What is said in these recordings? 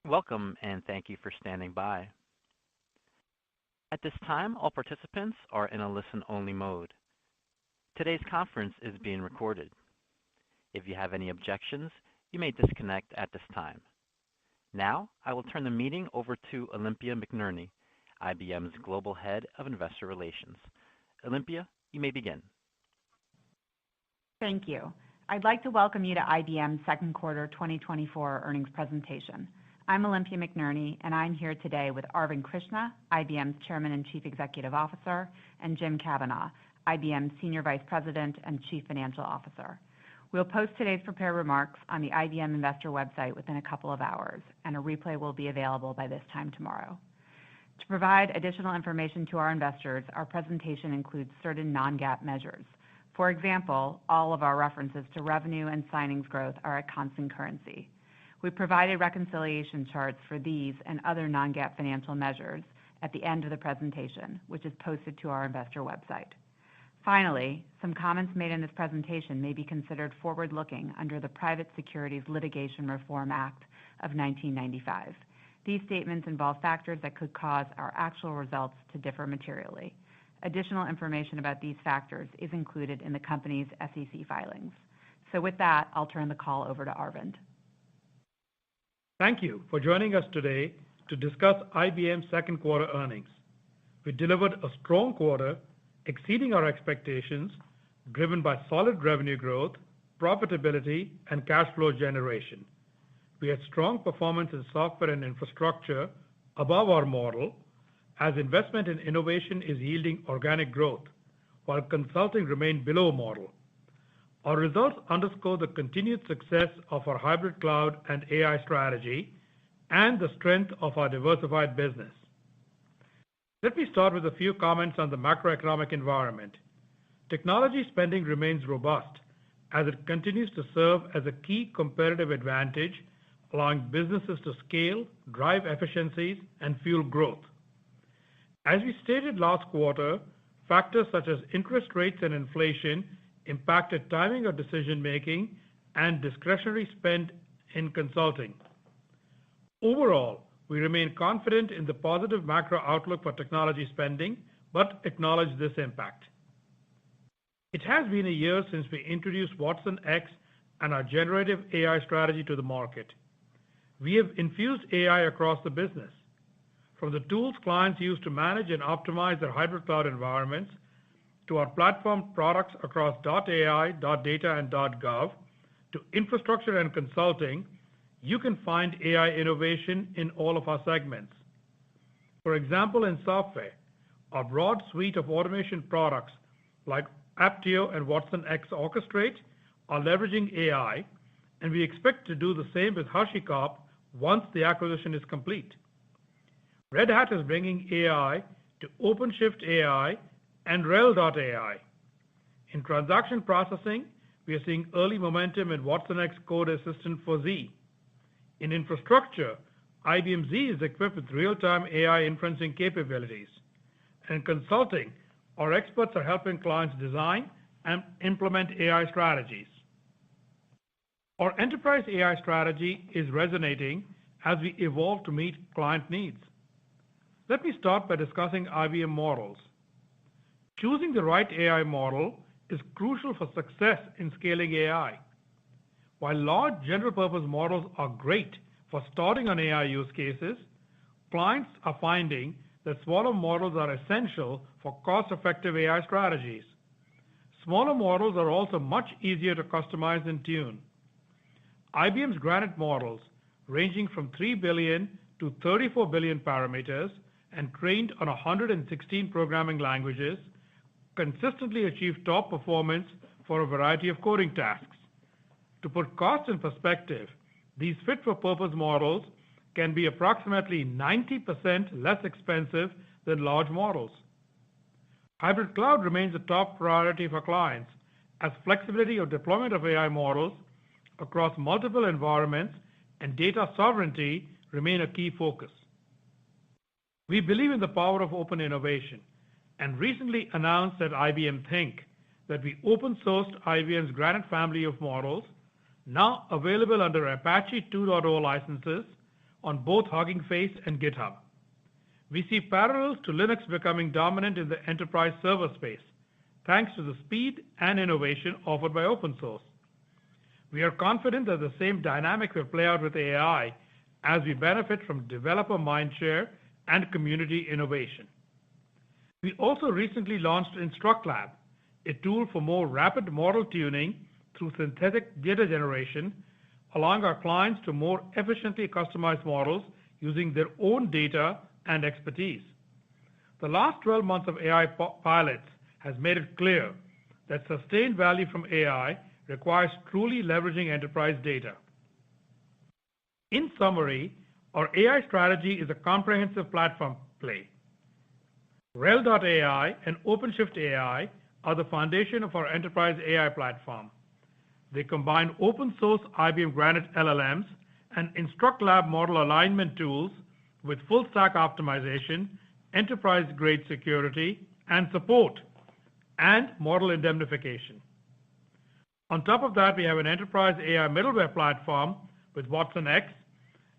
Welcome, and thank you for standing by. At this time, all participants are in a listen-only mode. Today's conference is being recorded. If you have any objections, you may disconnect at this time. Now, I will turn the meeting over to Olympia McNerney, IBM's Global Head of Investor Relations. Olympia, you may begin. Thank you. I'd like to welcome you to IBM's second quarter 2024 earnings presentation. I'm Olympia McNerney, and I'm here today with Arvind Krishna, IBM's Chairman and Chief Executive Officer, and Jim Kavanaugh, IBM's Senior Vice President and Chief Financial Officer. We'll post today's prepared remarks on the IBM investor website within a couple of hours, and a replay will be available by this time tomorrow. To provide additional information to our investors, our presentation includes certain non-GAAP measures. For example, all of our references to revenue and signings growth are at constant currency. We provided reconciliation charts for these and other non-GAAP financial measures at the end of the presentation, which is posted to our investor website. Finally, some comments made in this presentation may be considered forward-looking under the Private Securities Litigation Reform Act of 1995. These statements involve factors that could cause our actual results to differ materially. Additional information about these factors is included in the company's SEC filings. So with that, I'll turn the call over to Arvind. Thank you for joining us today to discuss IBM's second quarter earnings. We delivered a strong quarter, exceeding our expectations, driven by solid revenue growth, profitability, and cash flow generation. We had strong performance in software and infrastructure above our model, as investment in innovation is yielding organic growth, while consulting remained below model. Our results underscore the continued success of our hybrid cloud and AI strategy and the strength of our diversified business. Let me start with a few comments on the macroeconomic environment. Technology spending remains robust as it continues to serve as a key competitive advantage, allowing businesses to scale, drive efficiencies, and fuel growth. As we stated last quarter, factors such as interest rates and inflation impacted timing of decision-making and discretionary spend in consulting. Overall, we remain confident in the positive macro outlook for technology spending, but acknowledge this impact. It has been a year since we introduced watsonx and our generative AI strategy to the market. We have infused AI across the business, from the tools clients use to manage and optimize their hybrid cloud environments, to our platform products across .ai, .data, and .gov, to infrastructure and consulting. You can find AI innovation in all of our segments. For example, in software, our broad suite of automation products like Apptio and watsonx Orchestrate are leveraging AI, and we expect to do the same with HashiCorp once the acquisition is complete. Red Hat is bringing AI to OpenShift AI and RHEL.ai. In transaction processing, we are seeing early momentum in watsonx Code Assistant for Z. In infrastructure, IBM Z is equipped with real-time AI inferencing capabilities. And in consulting, our experts are helping clients design and implement AI strategies. Our enterprise AI strategy is resonating as we evolve to meet client needs. Let me start by discussing IBM models. Choosing the right AI model is crucial for success in scaling AI. While large general-purpose models are great for starting on AI use cases, clients are finding that smaller models are essential for cost-effective AI strategies. Smaller models are also much easier to customize and tune. IBM's Granite models, ranging from 3 billion to 34 billion parameters and trained on 116 programming languages, consistently achieve top performance for a variety of coding tasks. To put costs in perspective, these fit-for-purpose models can be approximately 90% less expensive than large models. Hybrid cloud remains a top priority for clients, as flexibility of deployment of AI models across multiple environments and data sovereignty remain a key focus. We believe in the power of open innovation, and recently announced at IBM Think that we open-sourced IBM's Granite family of models, now available under Apache 2.0 licenses, on both Hugging Face and GitHub. We see parallels to Linux becoming dominant in the enterprise server space, thanks to the speed and innovation offered by open source. We are confident that the same dynamic will play out with AI as we benefit from developer mindshare and community innovation. We also recently launched InstructLab, a tool for more rapid model tuning through synthetic data generation, allowing our clients to more efficiently customize models using their own data and expertise. The last 12 months of AI pilots has made it clear that sustained value from AI requires truly leveraging enterprise data. In summary, our AI strategy is a comprehensive platform play. RHEL.ai and OpenShift AI are the foundation of our enterprise AI platform. They combine open source IBM Granite LLMs and InstructLab model alignment tools with full stack optimization, enterprise-grade security and support, and model indemnification. On top of that, we have an enterprise AI middleware platform with watsonx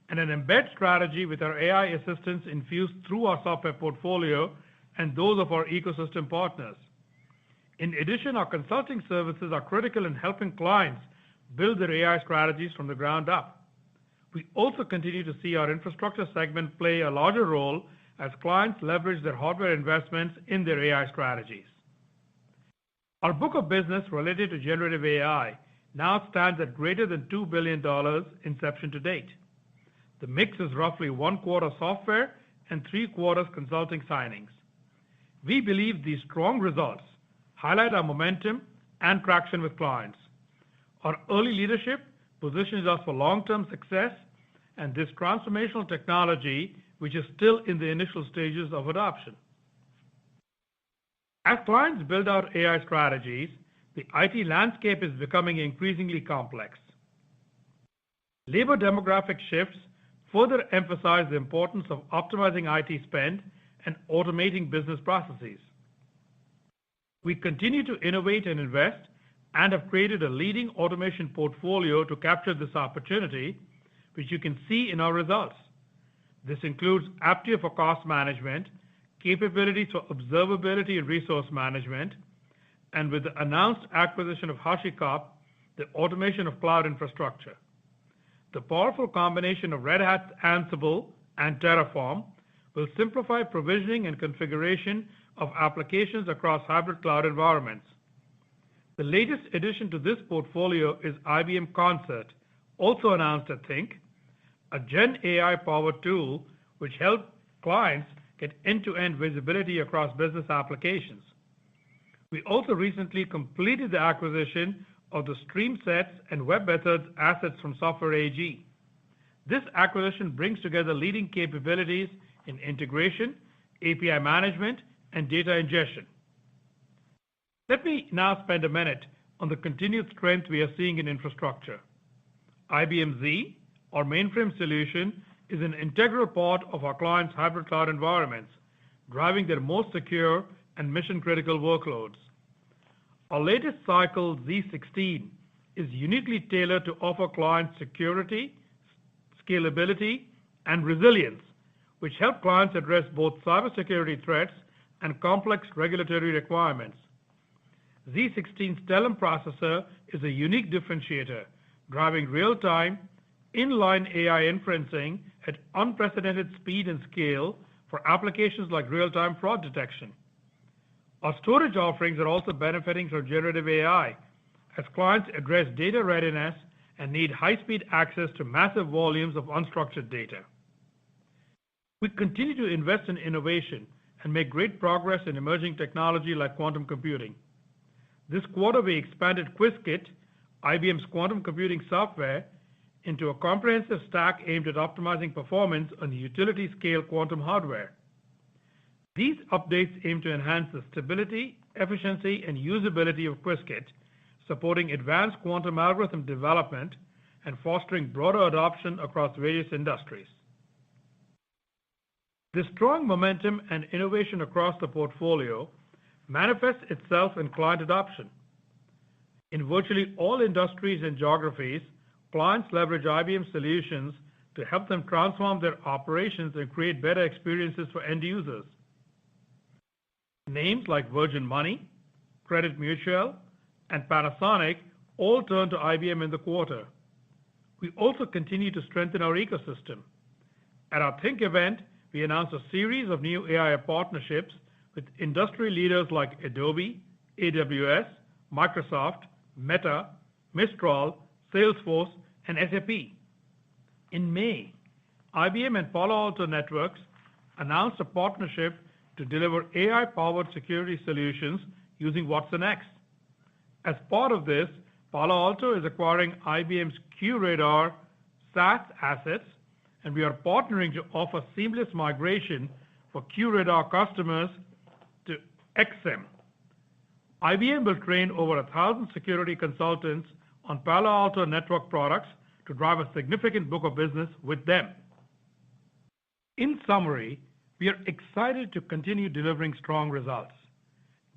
and an embed strategy with our AI assistants infused through our software portfolio and those of our ecosystem partners. In addition, our consulting services are critical in helping clients build their AI strategies from the ground up. We also continue to see our infrastructure segment play a larger role as clients leverage their hardware investments in their AI strategies. Our book of business related to generative AI now stands at greater than $2 billion inception to date. The mix is roughly 1/4 software and 3/4 consulting signings. We believe these strong results highlight our momentum and traction with clients. Our early leadership positions us for long-term success and this transformational technology, which is still in the initial stages of adoption. As clients build out AI strategies, the IT landscape is becoming increasingly complex. Labor demographic shifts further emphasize the importance of optimizing IT spend and automating business processes. We continue to innovate and invest and have created a leading automation portfolio to capture this opportunity, which you can see in our results. This includes Apptio for cost management, capabilities for observability and resource management, and with the announced acquisition of HashiCorp, the automation of cloud infrastructure. The powerful combination of Red Hat's Ansible and Terraform will simplify provisioning and configuration of applications across hybrid cloud environments. The latest addition to this portfolio is IBM Concert, also announced at Think, a Gen AI-powered tool which helps clients get end-to-end visibility across business applications. We also recently completed the acquisition of the StreamSets and WebMethods assets from Software AG. This acquisition brings together leading capabilities in integration, API management, and data ingestion. Let me now spend a minute on the continued strength we are seeing in infrastructure. IBM Z, our mainframe solution, is an integral part of our clients' hybrid cloud environments, driving their most secure and mission-critical workloads. Our latest cycle, Z16, is uniquely tailored to offer clients security, scalability, and resilience, which help clients address both cybersecurity threats and complex regulatory requirements. Z16's Stellum processor is a unique differentiator, driving real-time, inline AI inferencing at unprecedented speed and scale for applications like real-time fraud detection. Our storage offerings are also benefiting from generative AI as clients address data readiness and need high-speed access to massive volumes of unstructured data. We continue to invest in innovation and make great progress in emerging technology like quantum computing. This quarter, we expanded Qiskit, IBM's quantum computing software, into a comprehensive stack aimed at optimizing performance on utility-scale quantum hardware. These updates aim to enhance the stability, efficiency, and usability of Qiskit, supporting advanced quantum algorithm development and fostering broader adoption across various industries. This strong momentum and innovation across the portfolio manifests itself in client adoption. In virtually all industries and geographies, clients leverage IBM solutions to help them transform their operations and create better experiences for end users. Names like Virgin Money, Credit Mutual, and Panasonic all turned to IBM in the quarter. We also continue to strengthen our ecosystem. At our Think event, we announced a series of new AI partnerships with industry leaders like Adobe, AWS, Microsoft, Meta, Mistral, Salesforce, and SAP. In May, IBM and Palo Alto Networks announced a partnership to deliver AI-powered security solutions using watsonx. As part of this, Palo Alto is acquiring IBM's QRadar SaaS assets, and we are partnering to offer seamless migration for QRadar customers to XSIM. IBM will train over 1,000 security consultants on Palo Alto Network products to drive a significant book of business with them. In summary, we are excited to continue delivering strong results.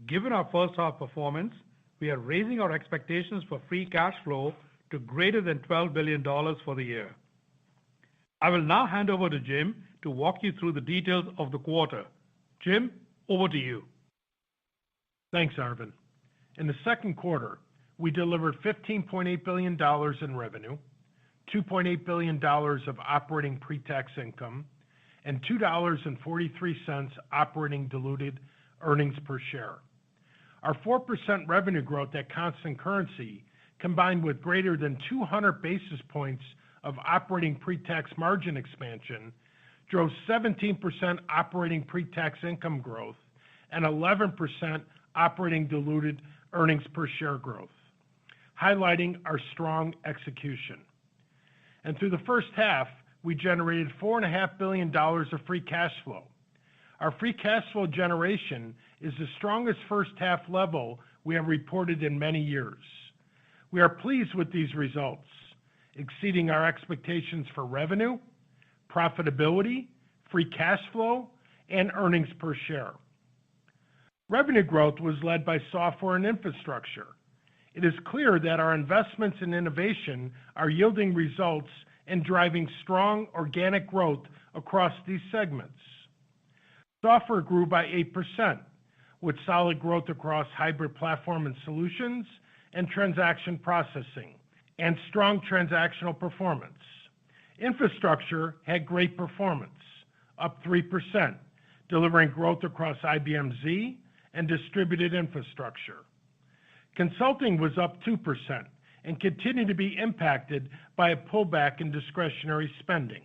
Given our first half performance, we are raising our expectations for free cash flow to greater than $12 billion for the year. I will now hand over to Jim to walk you through the details of the quarter. Jim, over to you. Thanks, Arvind. In the second quarter, we delivered $15.8 billion in revenue, $2.8 billion of operating pre-tax income, and $2.43 operating diluted earnings per share. Our 4% revenue growth at constant currency, combined with greater than 200 basis points of operating pre-tax margin expansion, drove 17% operating pre-tax income growth and 11% operating diluted earnings per share growth, highlighting our strong execution. And through the first half, we generated $4.5 billion of free cash flow. Our free cash flow generation is the strongest first half level we have reported in many years. We are pleased with these results, exceeding our expectations for revenue, profitability, free cash flow, and earnings per share. Revenue growth was led by software and infrastructure. It is clear that our investments in innovation are yielding results and driving strong organic growth across these segments. Software grew by 8%, with solid growth across hybrid platform and solutions and transaction processing, and strong transactional performance. Infrastructure had great performance, up 3%, delivering growth across IBM Z and distributed infrastructure. Consulting was up 2% and continued to be impacted by a pullback in discretionary spending.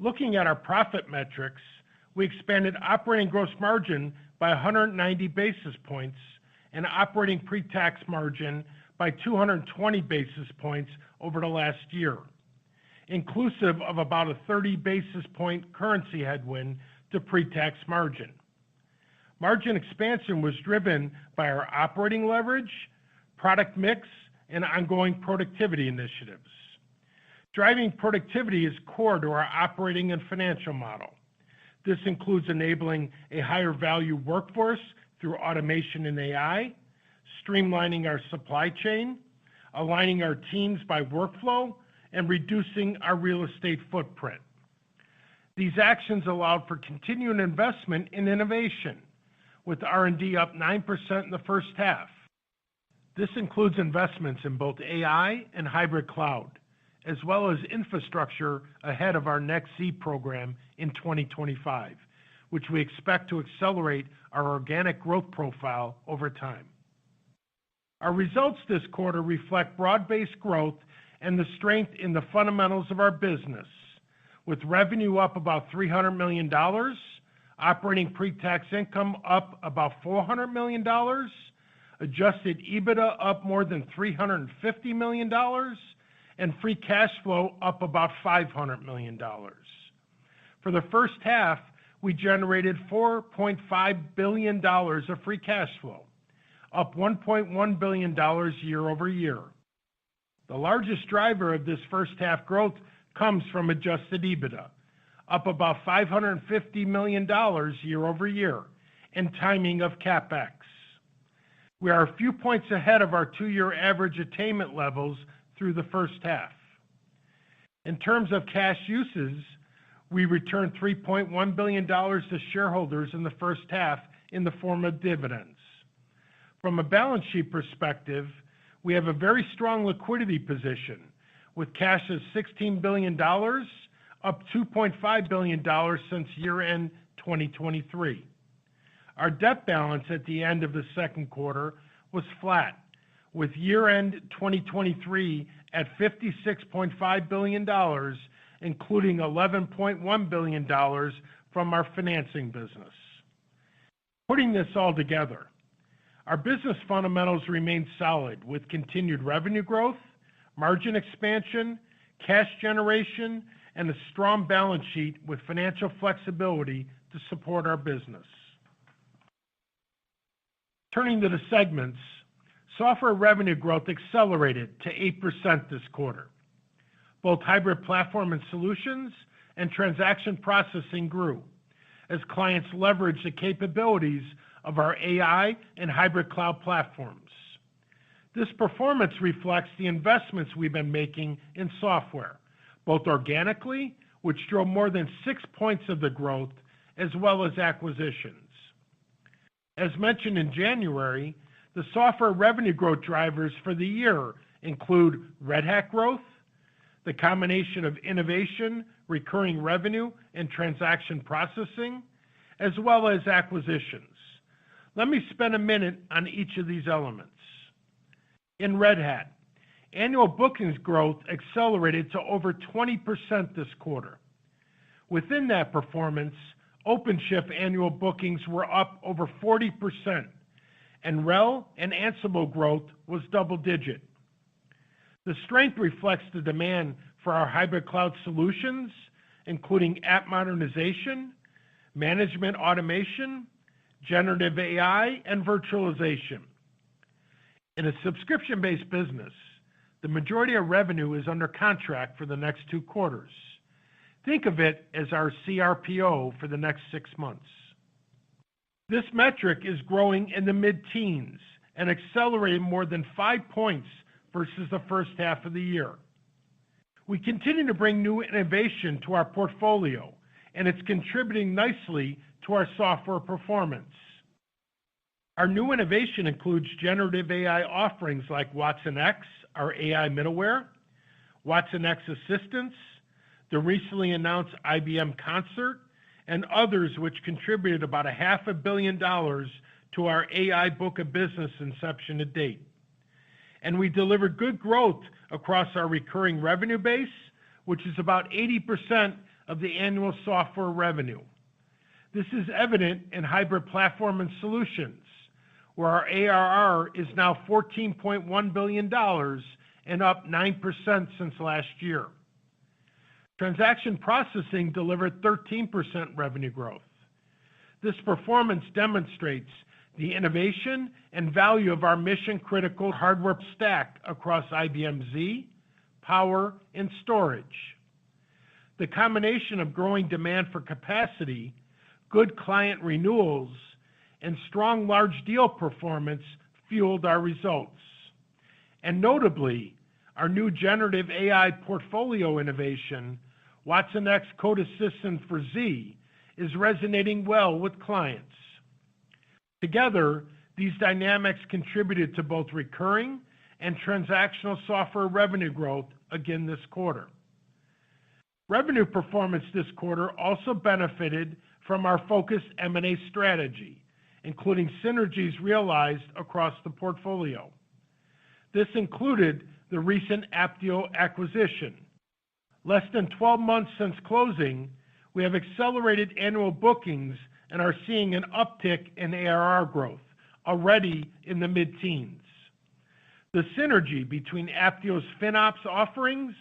Looking at our profit metrics, we expanded operating gross margin by 190 basis points and operating pre-tax margin by 220 basis points over the last year, inclusive of about a 30 basis point currency headwind to pre-tax margin. Margin expansion was driven by our operating leverage, product mix, and ongoing productivity initiatives. Driving productivity is core to our operating and financial model. This includes enabling a higher value workforce through automation and AI, streamlining our supply chain, aligning our teams by workflow, and reducing our real estate footprint. These actions allowed for continuing investment in innovation, with R&D up 9% in the first half. This includes investments in both AI and hybrid cloud, as well as infrastructure ahead of our NYSE program in 2025, which we expect to accelerate our organic growth profile over time. Our results this quarter reflect broad-based growth and the strength in the fundamentals of our business, with revenue up about $300 million, operating pre-tax income up about $400 million, adjusted EBITDA up more than $350 million, and free cash flow up about $500 million. For the first half, we generated $4.5 billion of free cash flow, up $1.1 billion year over year. The largest driver of this first half growth comes from adjusted EBITDA, up about $550 million year over year, and timing of CapEx. We are a few points ahead of our two-year average attainment levels through the first half. In terms of cash uses, we returned $3.1 billion to shareholders in the first half in the form of dividends. From a balance sheet perspective, we have a very strong liquidity position with cash of $16 billion, up $2.5 billion since year-end 2023. Our debt balance at the end of the second quarter was flat, with year-end 2023 at $56.5 billion, including $11.1 billion from our financing business. Putting this all together, our business fundamentals remain solid with continued revenue growth, margin expansion, cash generation, and a strong balance sheet with financial flexibility to support our business. Turning to the segments, software revenue growth accelerated to 8% this quarter. Both hybrid platform and solutions and transaction processing grew as clients leveraged the capabilities of our AI and hybrid cloud platforms. This performance reflects the investments we've been making in software, both organically, which drove more than 6 points of the growth, as well as acquisitions. As mentioned in January, the software revenue growth drivers for the year include Red Hat growth, the combination of innovation, recurring revenue, and transaction processing, as well as acquisitions. Let me spend a minute on each of these elements. In Red Hat, annual bookings growth accelerated to over 20% this quarter. Within that performance, OpenShift annual bookings were up over 40%, and RHEL and Ansible growth was double-digit. The strength reflects the demand for our hybrid cloud solutions, including app modernization, management automation, generative AI, and virtualization. In a subscription-based business, the majority of revenue is under contract for the next 2 quarters. Think of it as our CRPO for the next 6 months. This metric is growing in the mid-teens and accelerating more than 5 points versus the first half of the year. We continue to bring new innovation to our portfolio, and it's contributing nicely to our software performance. Our new innovation includes generative AI offerings like watsonx, our AI middleware, watsonx Assistants, the recently announced IBM Concert, and others which contributed about $500 million to our AI book of business inception to date. And we delivered good growth across our recurring revenue base, which is about 80% of the annual software revenue. This is evident in hybrid platform and solutions, where our ARR is now $14.1 billion and up 9% since last year. Transaction processing delivered 13% revenue growth. This performance demonstrates the innovation and value of our mission-critical hardware stack across IBM Z, Power, and Storage. The combination of growing demand for capacity, good client renewals, and strong large deal performance fueled our results. And notably, our new generative AI portfolio innovation, watsonx Code Assistant for Z, is resonating well with clients. Together, these dynamics contributed to both recurring and transactional software revenue growth again this quarter. Revenue performance this quarter also benefited from our focused M&A strategy, including synergies realized across the portfolio. This included the recent Apptio acquisition. Less than 12 months since closing, we have accelerated annual bookings and are seeing an uptick in ARR growth, already in the mid-teens. The synergy between Apptio's FinOps offerings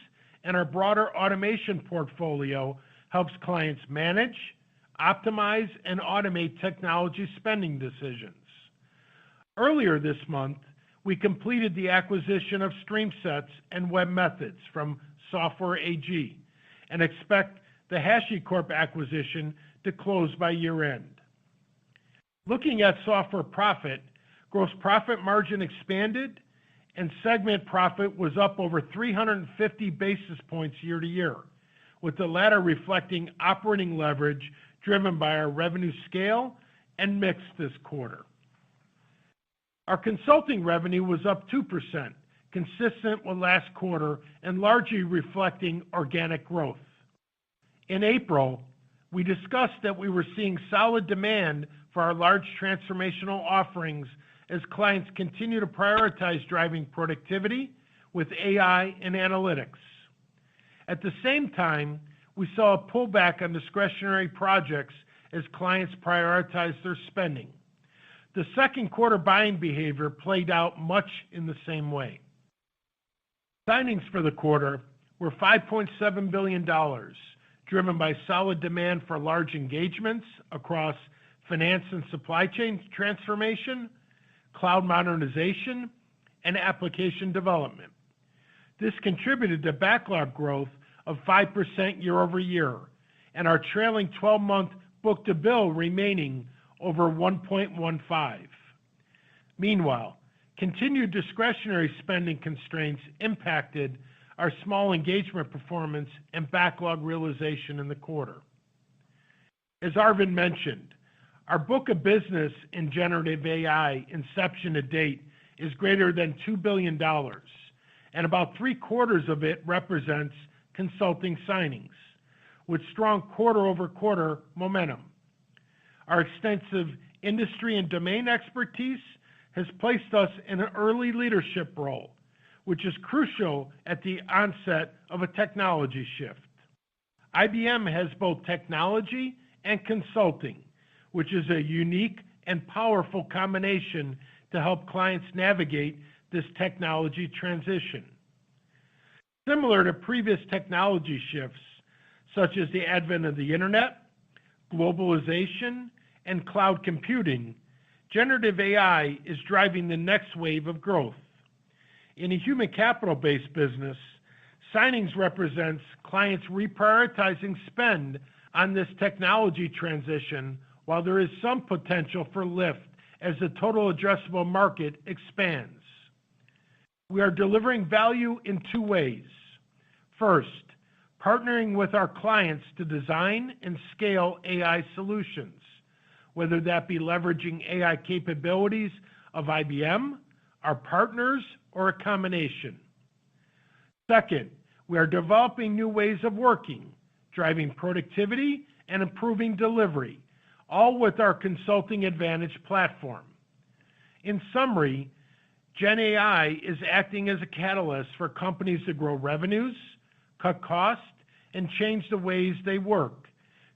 and our broader automation portfolio helps clients manage, optimize, and automate technology spending decisions. Earlier this month, we completed the acquisition of StreamSets and webMethods from Software AG and expect the HashiCorp acquisition to close by year-end. Looking at software profit, gross profit margin expanded, and segment profit was up over 350 basis points year to year, with the latter reflecting operating leverage driven by our revenue scale and mix this quarter. Our consulting revenue was up 2%, consistent with last quarter and largely reflecting organic growth. In April, we discussed that we were seeing solid demand for our large transformational offerings as clients continue to prioritize driving productivity with AI and analytics. At the same time, we saw a pullback on discretionary projects as clients prioritized their spending. The second quarter buying behavior played out much in the same way. Signings for the quarter were $5.7 billion, driven by solid demand for large engagements across finance and supply chain transformation, cloud modernization, and application development. This contributed to backlog growth of 5% year over year, and our trailing 12-month book-to-bill remaining over 1.15. Meanwhile, continued discretionary spending constraints impacted our small engagement performance and backlog realization in the quarter. As Arvind mentioned, our book of business in generative AI inception to date is greater than $2 billion, and about 3/4 of it represents consulting signings, with strong quarter-over-quarter momentum. Our extensive industry and domain expertise has placed us in an early leadership role, which is crucial at the onset of a technology shift. IBM has both technology and consulting, which is a unique and powerful combination to help clients navigate this technology transition. Similar to previous technology shifts, such as the advent of the internet, globalization, and cloud computing, generative AI is driving the next wave of growth. In a human capital-based business, signings represents clients reprioritizing spend on this technology transition, while there is some potential for lift as the total addressable market expands. We are delivering value in two ways. First, partnering with our clients to design and scale AI solutions, whether that be leveraging AI capabilities of IBM, our partners, or a combination. Second, we are developing new ways of working, driving productivity and improving delivery, all with our Consulting Advantage platform. In summary, Gen AI is acting as a catalyst for companies to grow revenues, cut costs, and change the ways they work,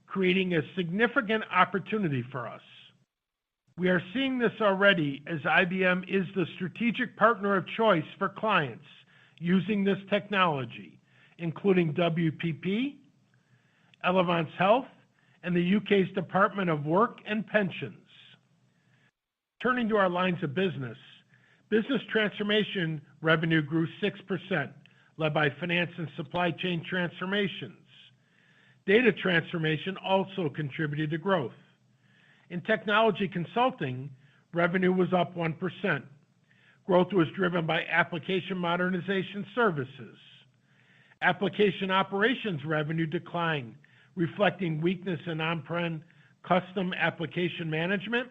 creating a significant opportunity for us. We are seeing this already as IBM is the strategic partner of choice for clients using this technology, including WPP, Elevance Health, and the UK's Department of Work and Pensions. Turning to our lines of business, business transformation revenue grew 6%, led by finance and supply chain transformations. Data transformation also contributed to growth. In technology consulting, revenue was up 1%. Growth was driven by application modernization services. Application operations revenue declined, reflecting weakness in on-prem custom application management,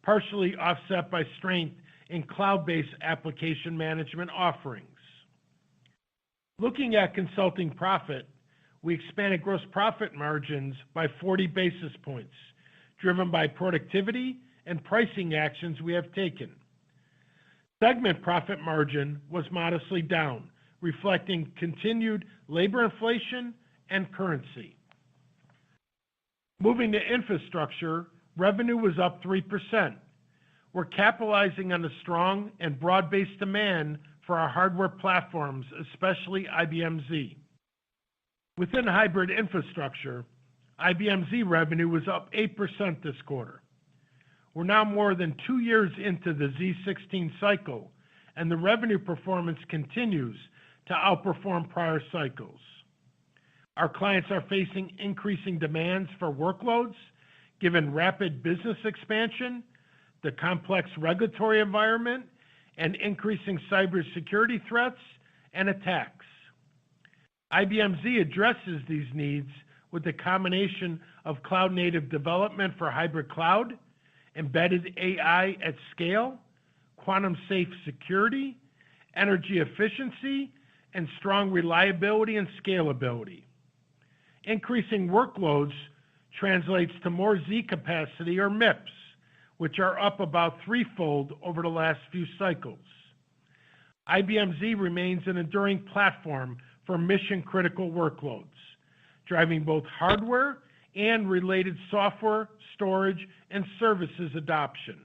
partially offset by strength in cloud-based application management offerings. Looking at consulting profit, we expanded gross profit margins by 40 basis points, driven by productivity and pricing actions we have taken. Segment profit margin was modestly down, reflecting continued labor inflation and currency. Moving to infrastructure, revenue was up 3%. We're capitalizing on the strong and broad-based demand for our hardware platforms, especially IBM Z. Within hybrid infrastructure, IBM Z revenue was up 8% this quarter. We're now more than 2 years into the Z16 cycle, and the revenue performance continues to outperform prior cycles. Our clients are facing increasing demands for workloads, given rapid business expansion, the complex regulatory environment, and increasing cybersecurity threats and attacks. IBM Z addresses these needs with a combination of cloud-native development for hybrid cloud, embedded AI at scale, quantum-safe security, energy efficiency, and strong reliability and scalability. Increasing workloads translates to more Z capacity or MIPS, which are up about threefold over the last few cycles. IBM Z remains an enduring platform for mission-critical workloads, driving both hardware and related software, storage, and services adoption.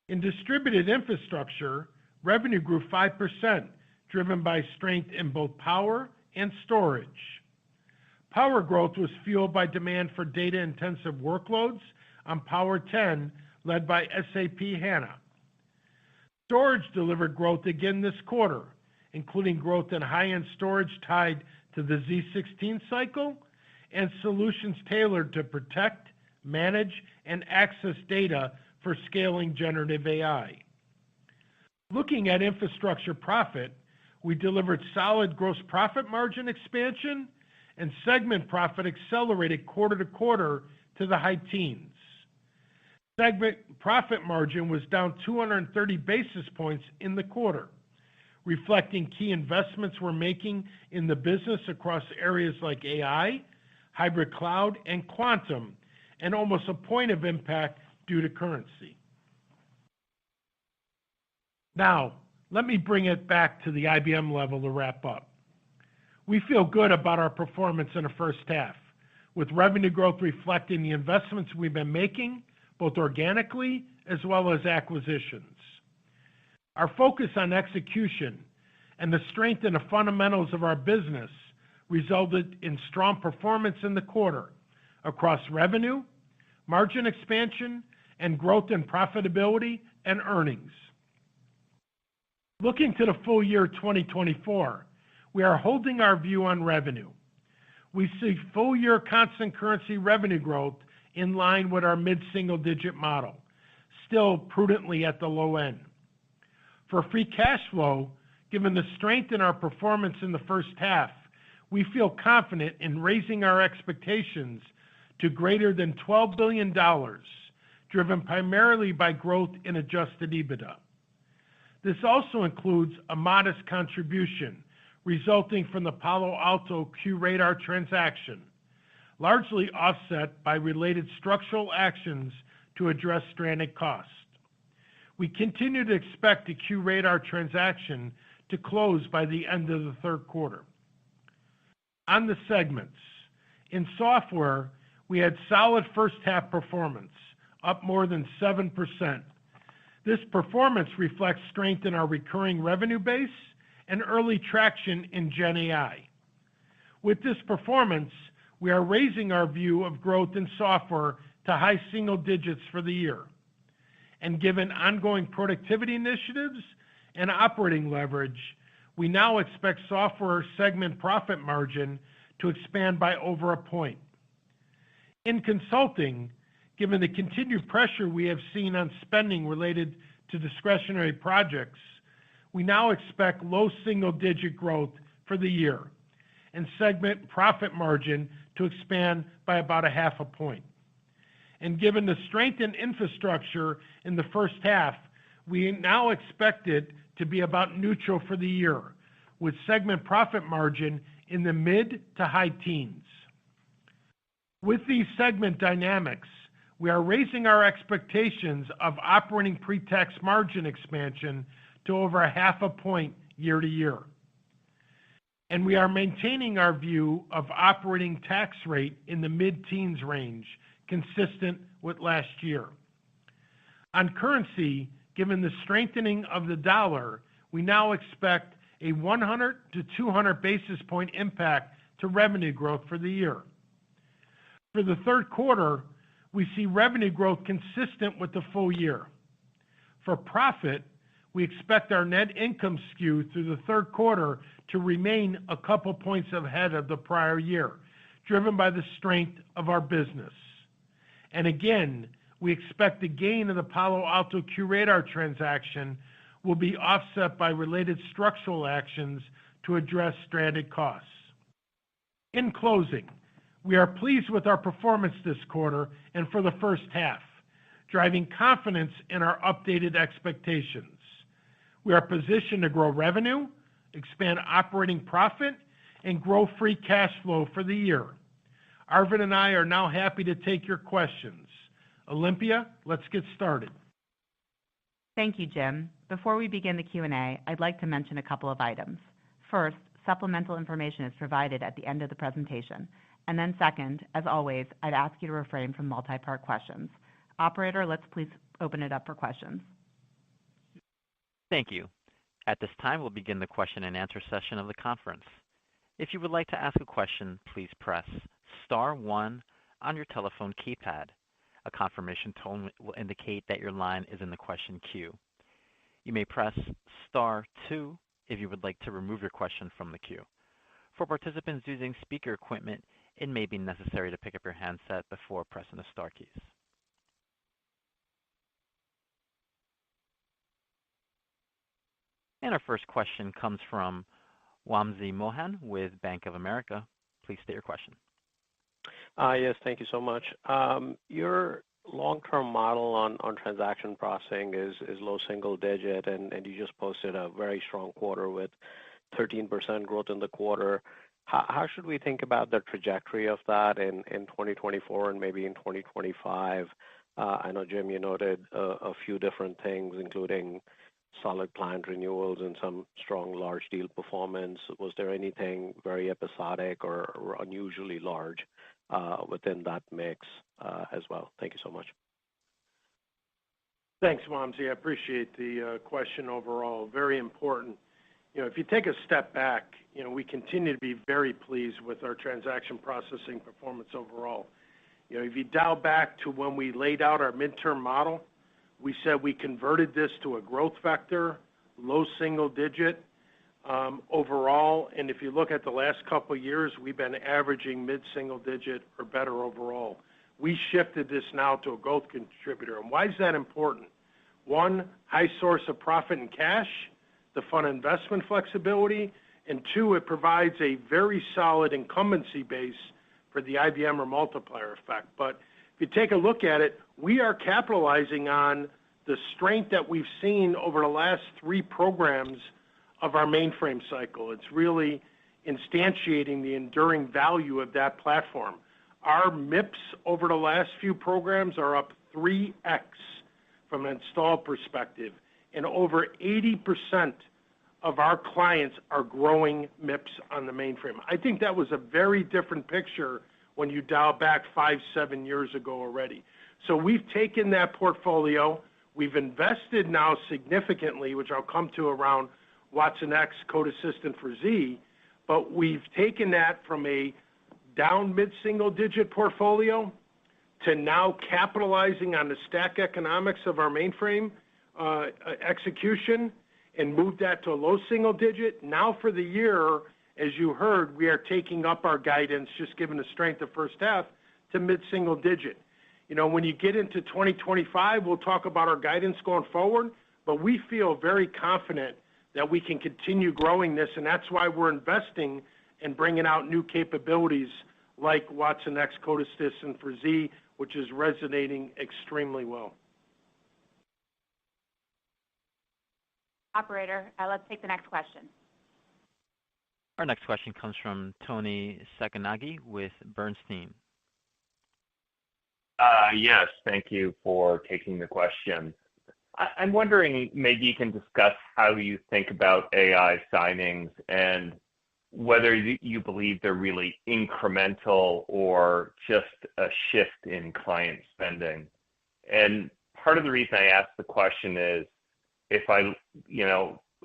In distributed infrastructure, revenue grew 5%, driven by strength in both power and storage. Power growth was fueled by demand for data-intensive workloads on Power 10, led by SAP HANA. Storage delivered growth again this quarter, including growth in high-end storage tied to the Z16 cycle and solutions tailored to protect, manage, and access data for scaling generative AI. Looking at infrastructure profit, we delivered solid gross profit margin expansion, and segment profit accelerated quarter to quarter to the high teens. Segment profit margin was down 230 basis points in the quarter, reflecting key investments we're making in the business across areas like AI, hybrid cloud, and quantum, and almost a point of impact due to currency. Now, let me bring it back to the IBM level to wrap up. We feel good about our performance in the first half, with revenue growth reflecting the investments we've been making, both organically as well as acquisitions. Our focus on execution and the strength in the fundamentals of our business resulted in strong performance in the quarter across revenue, margin expansion, and growth in profitability and earnings. Looking to the full year 2024, we are holding our view on revenue. We see full year constant currency revenue growth in line with our mid-single-digit model, still prudently at the low end. For free cash flow, given the strength in our performance in the first half, we feel confident in raising our expectations to greater than $12 billion, driven primarily by growth in adjusted EBITDA. This also includes a modest contribution resulting from the Palo Alto QRadar transaction, largely offset by related structural actions to address stranded costs. We continue to expect the QRadar transaction to close by the end of the third quarter. On the segments, in software, we had solid first half performance, up more than 7%. This performance reflects strength in our recurring revenue base and early traction in Gen AI. With this performance, we are raising our view of growth in software to high single digits for the year. And given ongoing productivity initiatives and operating leverage, we now expect software segment profit margin to expand by over a point. In consulting, given the continued pressure we have seen on spending related to discretionary projects, we now expect low single-digit growth for the year and segment profit margin to expand by about 0.5 point. And given the strength in infrastructure in the first half, we now expect it to be about neutral for the year, with segment profit margin in the mid to high teens. With these segment dynamics, we are raising our expectations of operating pre-tax margin expansion to over 0.5 point year to year. And we are maintaining our view of operating tax rate in the mid-teens range, consistent with last year. On currency, given the strengthening of the dollar, we now expect a 100 to 200 basis point impact to revenue growth for the year. For the third quarter, we see revenue growth consistent with the full year. For profit, we expect our net income skew through the third quarter to remain a couple points ahead of the prior year, driven by the strength of our business. And again, we expect the gain of the Palo Alto QRadar transaction will be offset by related structural actions to address stranded costs. In closing, we are pleased with our performance this quarter and for the first half, driving confidence in our updated expectations. We are positioned to grow revenue, expand operating profit, and grow free cash flow for the year. Arvind and I are now happy to take your questions. Olympia, let's get started. Thank you, Jim. Before we begin the Q&A, I'd like to mention a couple of items. First, supplemental information is provided at the end of the presentation. And then second, as always, I'd ask you to refrain from multi-part questions. Operator, let's please open it up for questions. Thank you. At this time, we'll begin the question and answer session of the conference. If you would like to ask a question, please press star one on your telephone keypad. A confirmation tone will indicate that your line is in the question queue. You may press star two if you would like to remove your question from the queue. For participants using speaker equipment, it may be necessary to pick up your handset before pressing the star keys. And our first question comes from Wamsi Mohan with Bank of America. Please state your question. Yes, thank you so much. Your long-term model on transaction processing is low single digit, and you just posted a very strong quarter with 13% growth in the quarter. How should we think about the trajectory of that in 2024 and maybe in 2025? I know, Jim, you noted a few different things, including solid client renewals and some strong large deal performance. Was there anything very episodic or unusually large within that mix as well? Thank you so much. Thanks, Wamsi. I appreciate the question overall. Very important. If you take a step back, we continue to be very pleased with our transaction processing performance overall. If you dial back to when we laid out our midterm model, we said we converted this to a growth vector, low single digit overall. And if you look at the last couple of years, we've been averaging mid-single digit or better overall. We shifted this now to a growth contributor. And why is that important? One, high source of profit and cash, the fund investment flexibility, and two, it provides a very solid incumbency base for the IBM or multiplier effect. But if you take a look at it, we are capitalizing on the strength that we've seen over the last three programs of our mainframe cycle. It's really instantiating the enduring value of that platform. Our MIPS over the last few programs are up 3x from an installed perspective, and over 80% of our clients are growing MIPS on the mainframe. I think that was a very different picture when you dial back 5-7 years ago already. So we've taken that portfolio, we've invested now significantly, which I'll come to around watsonx Code Assistant for Z, but we've taken that from a down mid-single digit portfolio to now capitalizing on the stack economics of our mainframe execution and moved that to a low single digit. Now for the year, as you heard, we are taking up our guidance, just given the strength of first half, to mid-single digit. When you get into 2025, we'll talk about our guidance going forward, but we feel very confident that we can continue growing this, and that's why we're investing in bringing out new capabilities like watsonx Code Assistant for Z, which is resonating extremely well. Operator, let's take the next question. Our next question comes from Tony Sacconaghi with Bernstein. Yes, thank you for taking the question. I'm wondering, maybe you can discuss how you think about AI signings and whether you believe they're really incremental or just a shift in client spending. And part of the reason I ask the question is, it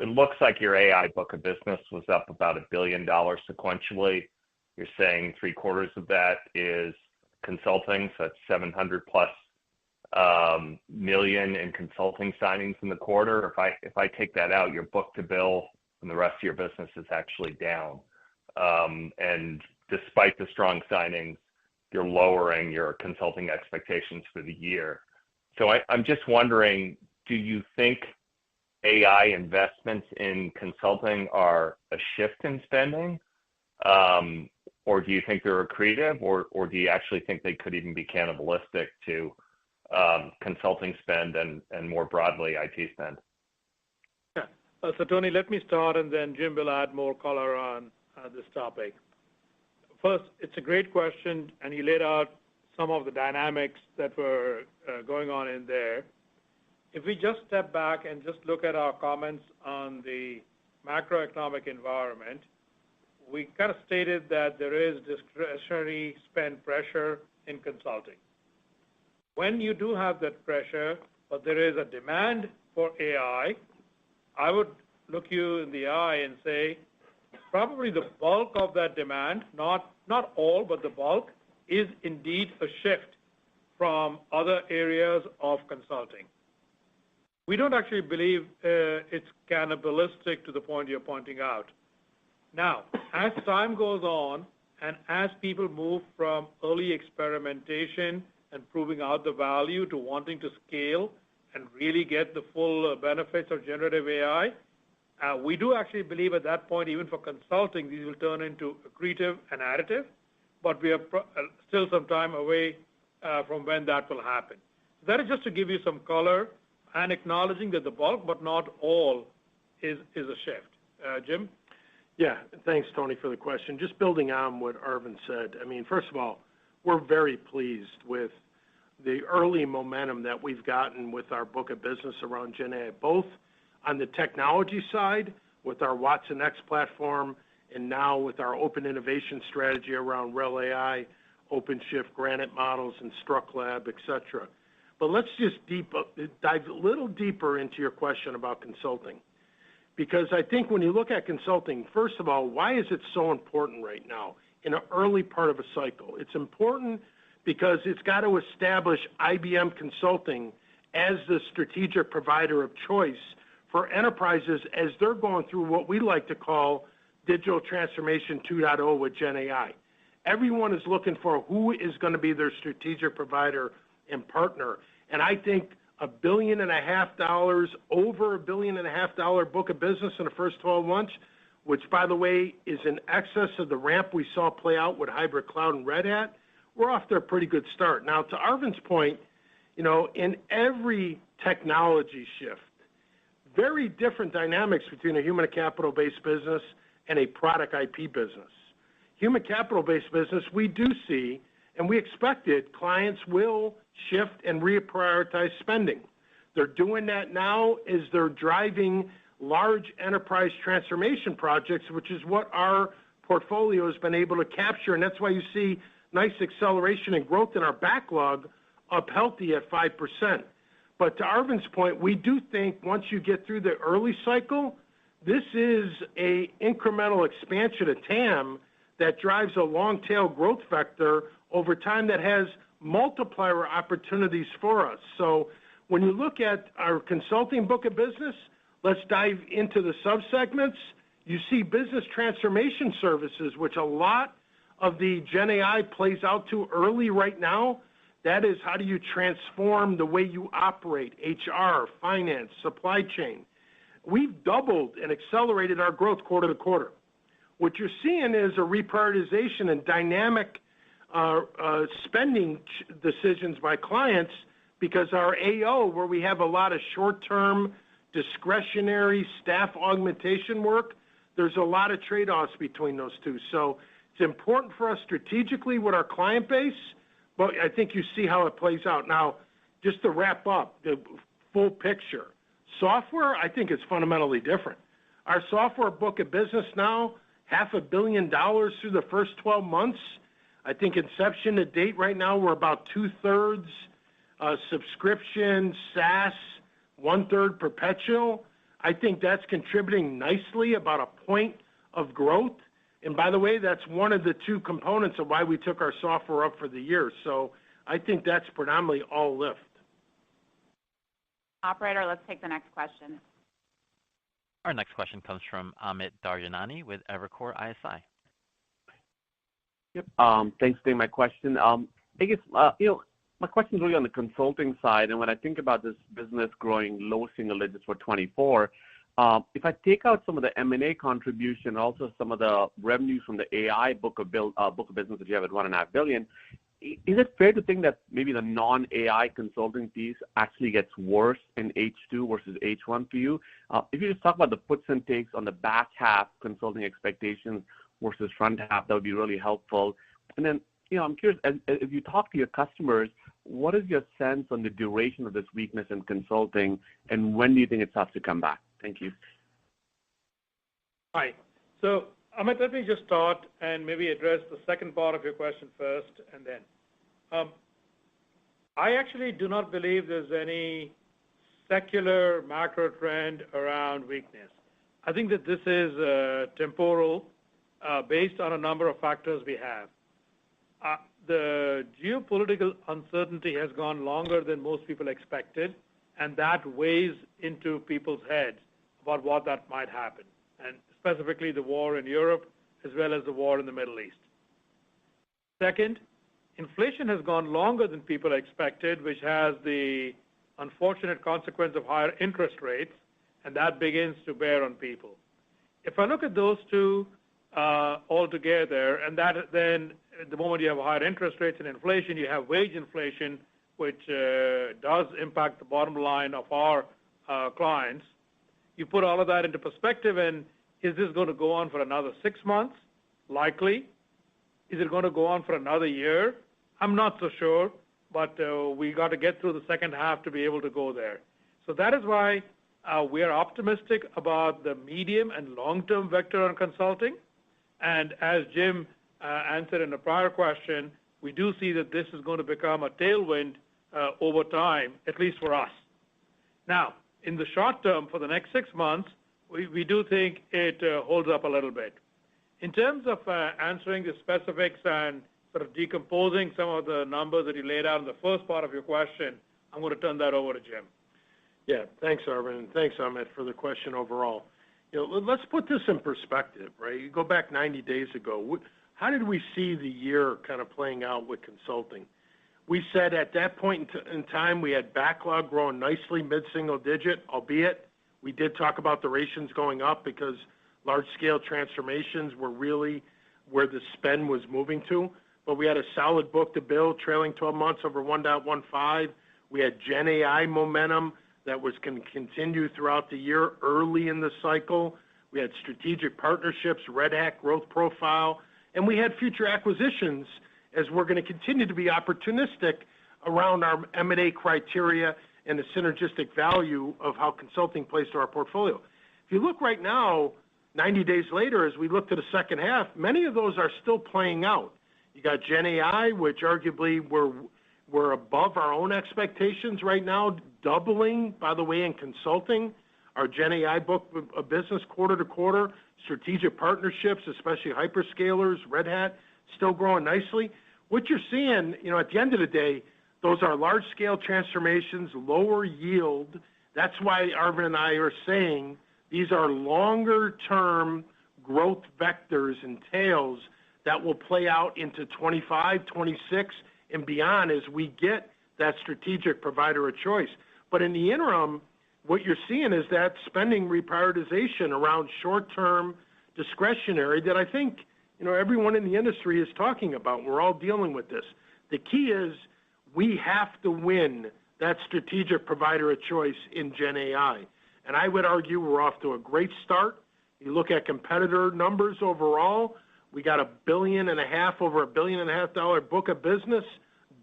looks like your AI book of business was up about $1 billion sequentially. You're saying 3/4 of that is consulting, so that's $700+ million in consulting signings in the quarter. If I take that out, your book to bill and the rest of your business is actually down. And despite the strong signings, you're lowering your consulting expectations for the year. So I'm just wondering, do you think AI investments in consulting are a shift in spending? Or do you think they're accretive, or do you actually think they could even be cannibalistic to consulting spend and more broadly IT spend? Yeah. So Tony, let me start, and then Jim will add more color on this topic. First, it's a great question, and you laid out some of the dynamics that were going on in there. If we just step back and just look at our comments on the macroeconomic environment, we kind of stated that there is discretionary spend pressure in consulting. When you do have that pressure, but there is a demand for AI, I would look you in the eye and say probably the bulk of that demand, not all, but the bulk, is indeed a shift from other areas of consulting. We don't actually believe it's cannibalistic to the point you're pointing out. Now, as time goes on and as people move from early experimentation and proving out the value to wanting to scale and really get the full benefits of generative AI, we do actually believe at that point, even for consulting, these will turn into accretive and additive, but we are still some time away from when that will happen. That is just to give you some color and acknowledging that the bulk, but not all, is a shift. Jim? Yeah, thanks, Tony, for the question. Just building on what Arvind said, I mean, first of all, we're very pleased with the early momentum that we've gotten with our book of business around Gen AI, both on the technology side with our Watson X platform and now with our open innovation strategy around RHEL AI, OpenShift, Granite models, and StructLab, et cetera. But let's just dive a little deeper into your question about consulting. Because I think when you look at consulting, first of all, why is it so important right now in an early part of a cycle? It's important because it's got to establish IBM Consulting as the strategic provider of choice for enterprises as they're going through what we like to call digital transformation 2.0 with Gen AI. Everyone is looking for who is going to be their strategic provider and partner. And I think $1.5 billion, over $1.5 billion book of business in the first 12 months, which, by the way, is in excess of the ramp we saw play out with hybrid cloud and Red Hat, we're off to a pretty good start. Now, to Arvind's point, in every technology shift, very different dynamics between a human capital-based business and a product IP business. Human capital-based business, we do see, and we expected clients will shift and reprioritize spending. They're doing that now as they're driving large enterprise transformation projects, which is what our portfolio has been able to capture, and that's why you see nice acceleration and growth in our backlog, up healthy at 5%. But to Arvind's point, we do think once you get through the early cycle, this is a incremental expansion of TAM that drives a long-tail growth vector over time that has multiplier opportunities for us. So when you look at our consulting book of business, let's dive into the subsegments. You see business transformation services, which a lot of the Gen AI plays out to early right now. That is, how do you transform the way you operate, HR, finance, supply chain? We've doubled and accelerated our growth quarter to quarter. What you're seeing is a reprioritization and dynamic spending decisions by clients because our AO, where we have a lot of short-term discretionary staff augmentation work, there's a lot of trade-offs between those two. So it's important for us strategically with our client base, but I think you see how it plays out. Now, just to wrap up the full picture, software, I think, is fundamentally different. Our software book of business now, $500 million through the first 12 months. I think inception to date right now, we're about 2/3 subscription, SaaS, 1/3 perpetual. I think that's contributing nicely, about a point of growth. And by the way, that's one of the two components of why we took our software up for the year. So I think that's predominantly all lift. Operator, let's take the next question. Our next question comes from Amit Daryanani with Evercore ISI. Yep. Thanks for taking my question. I guess, My question is really on the consulting side, and when I think about this business growing low single digits for 24, if I take out some of the M&A contribution, also some of the revenues from the AI book of business that you have at $1.5 billion, is it fair to think that maybe the non-AI consulting piece actually gets worse in H2 versus H1 for you? If you just talk about the puts and takes on the back half consulting expectations versus front half, that would be really helpful. And then, I'm curious, as you talk to your customers, what is your sense on the duration of this weakness in consulting, and when do you think it starts to come back? Thank you. Hi. So, Amit, let me just start and maybe address the second part of your question first, and then. I actually do not believe there's any secular macro trend around weakness. I think that this is temporal, based on a number of factors we have. The geopolitical uncertainty has gone longer than most people expected, and that weighs into people's heads about what that might happen, and specifically the war in Europe as well as the war in the Middle East. Second, inflation has gone longer than people expected, which has the unfortunate consequence of higher interest rates, and that begins to bear on people. If I look at those two all together, and that then at the moment you have higher interest rates and inflation, you have wage inflation, which does impact the bottom line of our clients. You put all of that into perspective, and is this going to go on for another 6 months? Likely. Is it going to go on for another year? I'm not so sure, but we got to get through the second half to be able to go there. So that is why we are optimistic about the medium and long-term vector on consulting. And as Jim answered in a prior question, we do see that this is going to become a tailwind over time, at least for us. Now, in the short term, for the next 6 months, we do think it holds up a little bit. In terms of answering the specifics and sort of decomposing some of the numbers that you laid out in the first part of your question, I'm going to turn that over to Jim. Yeah, thanks, Arvind, and thanks, Amit, for the question overall. Let's put this in perspective, right? You go back 90 days ago. How did we see the year kind of playing out with consulting? We said at that point in time we had backlog growing nicely, mid-single digit, albeit we did talk about durations going up because large-scale transformations were really where the spend was moving to. But we had a solid book-to-bill trailing 12 months over 1.15. We had Gen AI momentum that was going to continue throughout the year early in the cycle. We had strategic partnerships, Red Hat growth profile, and we had future acquisitions as we're going to continue to be opportunistic around our M&A criteria and the synergistic value of how consulting plays to our portfolio. If you look right now, 90 days later, as we look to the second half, many of those are still playing out. You got Gen AI, which arguably we're above our own expectations right now, doubling, by the way, in consulting. Our Gen AI book of business quarter to quarter, strategic partnerships, especially hyperscalers, Red Hat, still growing nicely. What you're seeing, at the end of the day, those are large-scale transformations, lower yield. That's why Arvind and I are saying these are longer-term growth vectors and tails that will play out into 25, 26, and beyond as we get that strategic provider of choice. But in the interim, what you're seeing is that spending reprioritization around short-term discretionary that I think everyone in the industry is talking about. We're all dealing with this. The key is we have to win that strategic provider of choice in Gen AI. And I would argue we're off to a great start. You look at competitor numbers overall, we got over $1.5 billion book of business,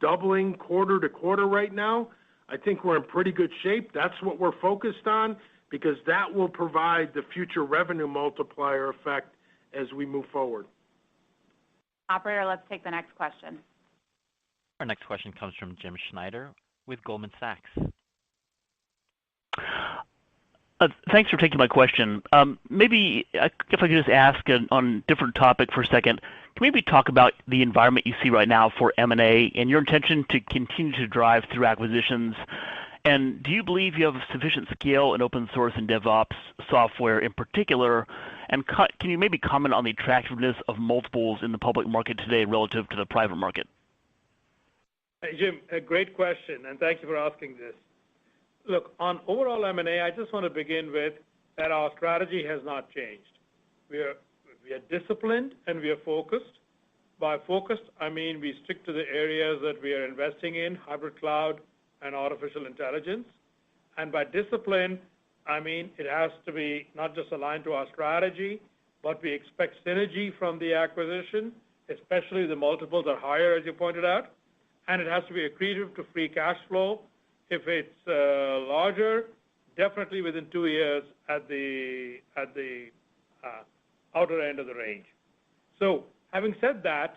doubling quarter to quarter right now. I think we're in pretty good shape. That's what we're focused on because that will provide the future revenue multiplier effect as we move forward. Operator, let's take the next question. Our next question comes from Jim Schneider with Goldman Sachs. Thanks for taking my question. Maybe if I could just ask on a different topic for a second, can we maybe talk about the environment you see right now for M&A and your intention to continue to drive through acquisitions? And do you believe you have sufficient scale in open source and DevOps software in particular? And can you maybe comment on the attractiveness of multiples in the public market today relative to the private market? Hey, Jim, a great question, and thank you for asking this. Look, on overall M&A, I just want to begin with that our strategy has not changed. We are disciplined and we are focused. By focused, I mean we stick to the areas that we are investing in, hybrid cloud and artificial intelligence. And by discipline, I mean it has to be not just aligned to our strategy, but we expect synergy from the acquisition, especially the multiples are higher, as you pointed out, and it has to be accretive to free cash flow. If it's larger, definitely within 2 years at the outer end of the range. So having said that,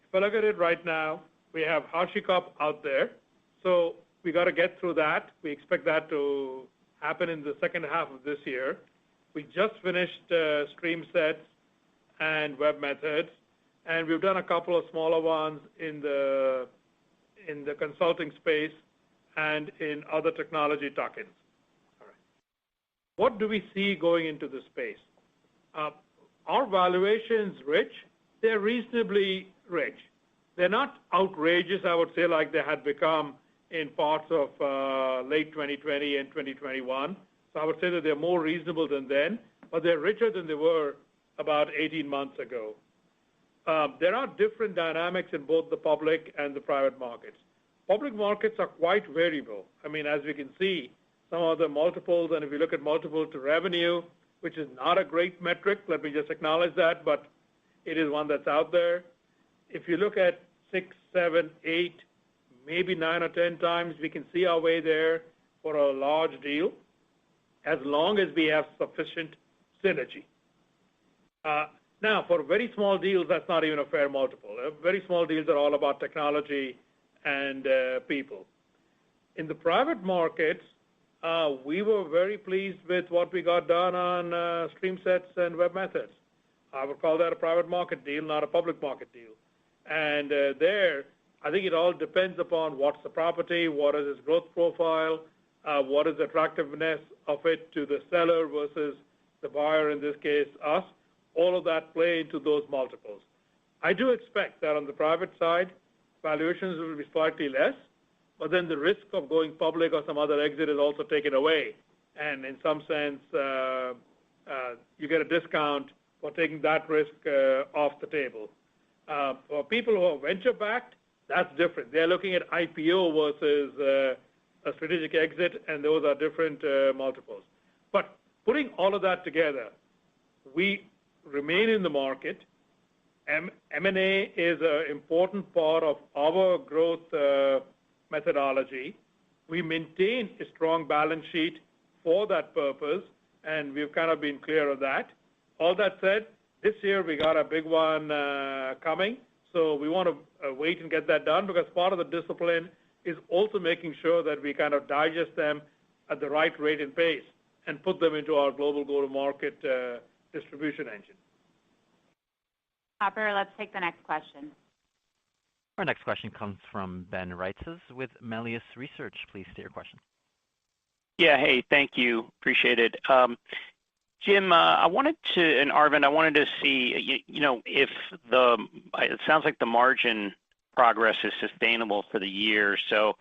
if I look at it right now, we have HashiCorp out there, so we got to get through that. We expect that to happen in the second half of this year. We just finished StreamSets and WebMethods, and we've done a couple of smaller ones in the consulting space and in other technology tuck-ins. All right. What do we see going into the space? Our valuation's rich. They're reasonably rich. They're not outrageous, I would say, like they had become in parts of late 2020 and 2021. So I would say that they're more reasonable than then, but they're richer than they were about 18 months ago. There are different dynamics in both the public and the private markets. Public markets are quite variable. I mean, as we can see, some of the multiples, and if you look at multiple to revenue, which is not a great metric, let me just acknowledge that, but it is one that's out there. If you look at 6, 7, 8, maybe 9 or 10 times, we can see our way there for a large deal, as long as we have sufficient synergy. Now, for very small deals, that's not even a fair multiple. Very small deals are all about technology and people. In the private markets, we were very pleased with what we got done on StreamSets and WebMethods. I would call that a private market deal, not a public market deal. And there, I think it all depends upon what's the property, what is its growth profile, what is the attractiveness of it to the seller versus the buyer, in this case, us. All of that play into those multiples. I do expect that on the private side, valuations will be slightly less, but then the risk of going public or some other exit is also taken away. And in some sense, you get a discount for taking that risk off the table. For people who are venture-backed, that's different. They're looking at IPO versus a strategic exit, and those are different multiples. But putting all of that together, we remain in the market. M&A is an important part of our growth methodology. We maintain a strong balance sheet for that purpose, and we've kind of been clear of that. All that said, this year we got a big one coming, so we want to wait and get that done, because part of the discipline is also making sure that we kind of digest them at the right rate and pace and put them into our global go-to-market distribution engine. Operator, let's take the next question. Our next question comes from Ben Reitzes with Melius Research. Please state your question. Yeah, hey, thank you. Appreciate it. Jim, I wanted to, and Arvind, I wanted to see, if it sounds like the margin progress is sustainable for the year. So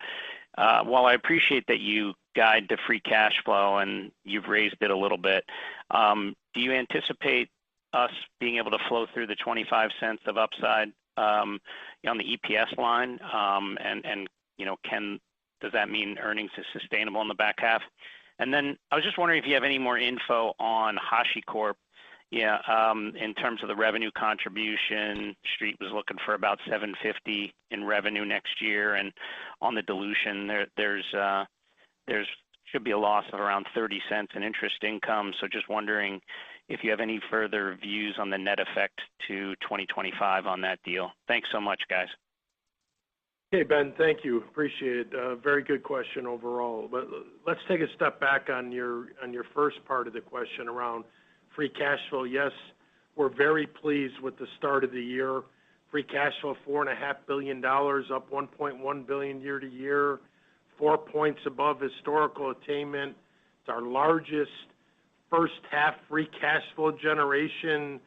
while I appreciate that you guide the free cash flow and you've raised it a little bit, do you anticipate us being able to flow through the 25 cents of upside on the EPS line? Does that mean earnings is sustainable in the back half? And then I was just wondering if you have any more info on HashiCorp. In terms of the revenue contribution, Street was looking for about $750 in revenue next year, and on the dilution, there's should be a loss of around 30 cents in interest income. So just wondering if you have any further views on the net effect to 2025 on that deal. Thanks so much, guys. Hey, Ben, thank you. Appreciate it. Very good question overall. But let's take a step back on your first part of the question around free cash flow. Yes, we're very pleased with the start of the year. Free cash flow, $4.5 billion, up $1.1 billion year to year, 4 points above historical attainment. It's our largest first half free cash flow generation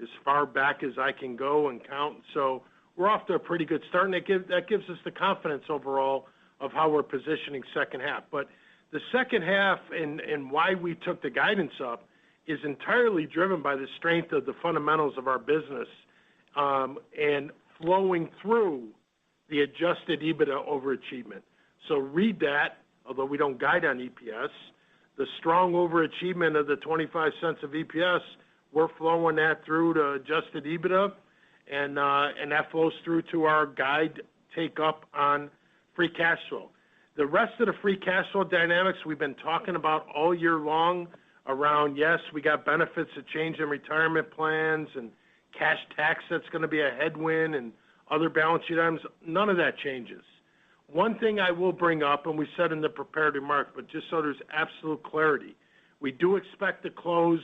as far back as I can go and count. So we're off to a pretty good start, and that gives us the confidence overall of how we're positioning second half. But the second half and why we took the guidance up is entirely driven by the strength of the fundamentals of our business and flowing through the adjusted EBITDA overachievement. So read that, although we don't guide on EPS, the strong overachievement of the 25 cents of EPS, we're flowing that through to adjusted EBITDA, and that flows through to our guide take up on free cash flow. The rest of the free cash flow dynamics we've been talking about all year long around, yes, we got benefits of change in retirement plans and cash tax that's going to be a headwind and other balance sheet items. None of that changes. One thing I will bring up, and we said in the prepared remarks, but just so there's absolute clarity, we do expect to close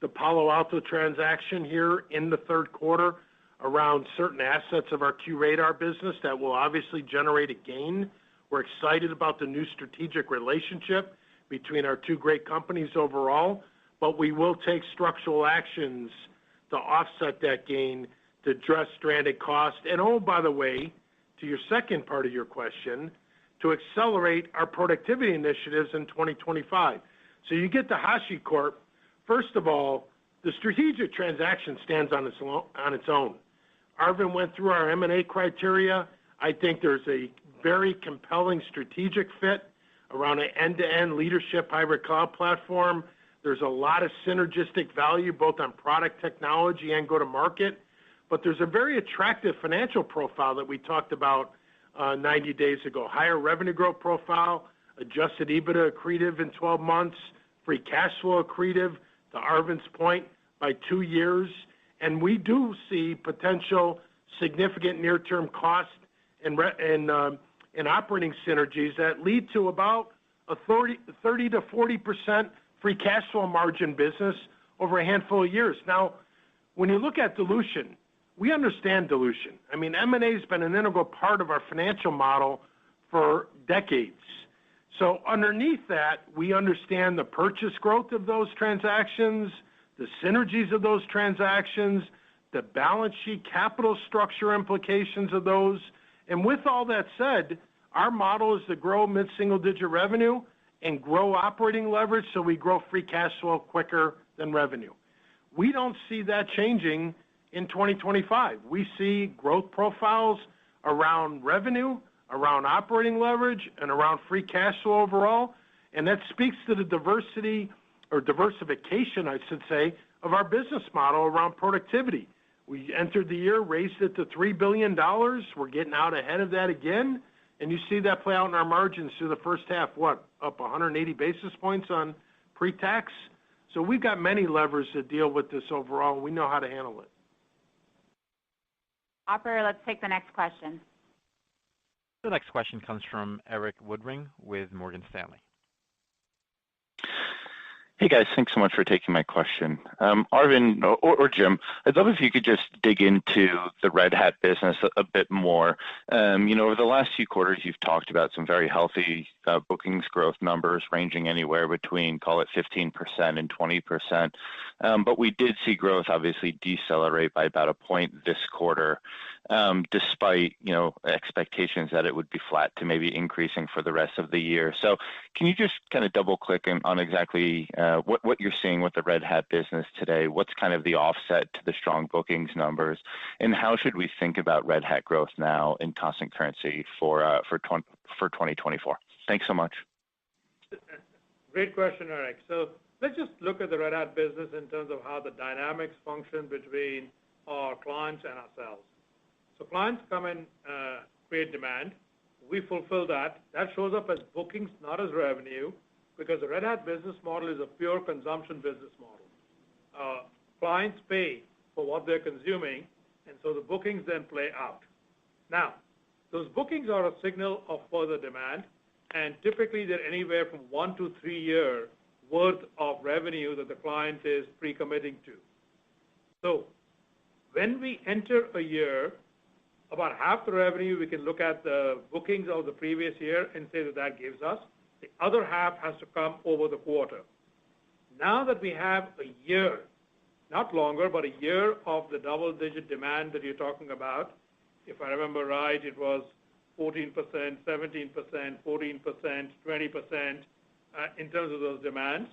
the Palo Alto transaction here in the third quarter around certain assets of our QRadar business that will obviously generate a gain. We're excited about the new strategic relationship between our two great companies overall, but we will take structural actions to offset that gain to address stranded costs. And oh, by the way, to your second part of your question, to accelerate our productivity initiatives in 2025. So you get to HashiCorp. First of all, the strategic transaction stands on its own. Arvind went through our M&A criteria. I think there's a very compelling strategic fit around an end-to-end leadership hybrid cloud platform. There's a lot of synergistic value both on product technology and go-to-market, but there's a very attractive financial profile that we talked about 90 days ago. Higher revenue growth profile, adjusted EBITDA accretive in 12 months, free cash flow accretive, to Arvind's point, by 2 years. And we do see potential significant near-term cost and operating synergies that lead to about a 30 to 40% free cash flow margin business over a handful of years. Now, when you look at dilution, we understand dilution. I mean, M&A has been an integral part of our financial model for decades. So underneath that, we understand the purchase growth of those transactions, the synergies of those transactions, the balance sheet capital structure implications of those. And with all that said, our model is to grow mid-single-digit revenue and grow operating leverage so we grow free cash flow quicker than revenue. We don't see that changing in 2025. We see growth profiles around revenue, around operating leverage, and around free cash flow overall, and that speaks to the diversity or diversification, I should say, of our business model around productivity. We entered the year, raised it to $3 billion. We're getting out ahead of that again, and you see that play out in our margins through the first half, up 180 basis points on pre-tax. So we've got many levers to deal with this overall, and we know how to handle it. Operator, let's take the next question. The next question comes from Eric Woodring with Morgan Stanley. Hey guys, thanks so much for taking my question. Arvind or Jim, I'd love if you could just dig into the Red Hat business a bit more. Over the last few quarters, you've talked about some very healthy bookings growth numbers ranging anywhere between, call it 15% and 20%. But we did see growth obviously decelerate by about a point this quarter, despite expectations that it would be flat to maybe increasing for the rest of the year. So can you just kind of double click on exactly what you're seeing with the Red Hat business today? What's kind of the offset to the strong bookings numbers, and how should we think about Red Hat growth now in constant currency for 2024? Thanks so much. Great question, Eric. So let's just look at the Red Hat business in terms of how the dynamics function between our clients and ourselves. So clients come and create demand. We fulfill that. That shows up as bookings, not as revenue, because the Red Hat business model is a pure consumption business model. Clients pay for what they're consuming, and so the bookings then play out. Now, those bookings are a signal of further demand, and typically they're anywhere from 1 to 3 year worth of revenue that the client is pre-committing to. So when we enter a year, about half the revenue, we can look at the bookings of the previous year and say that that gives us. The other half has to come over the quarter. Now that we have a year, not longer, but a year of the double-digit demand that you're talking about, If I remember right, it was 14%, 17%, 14%, 20% in terms of those demands.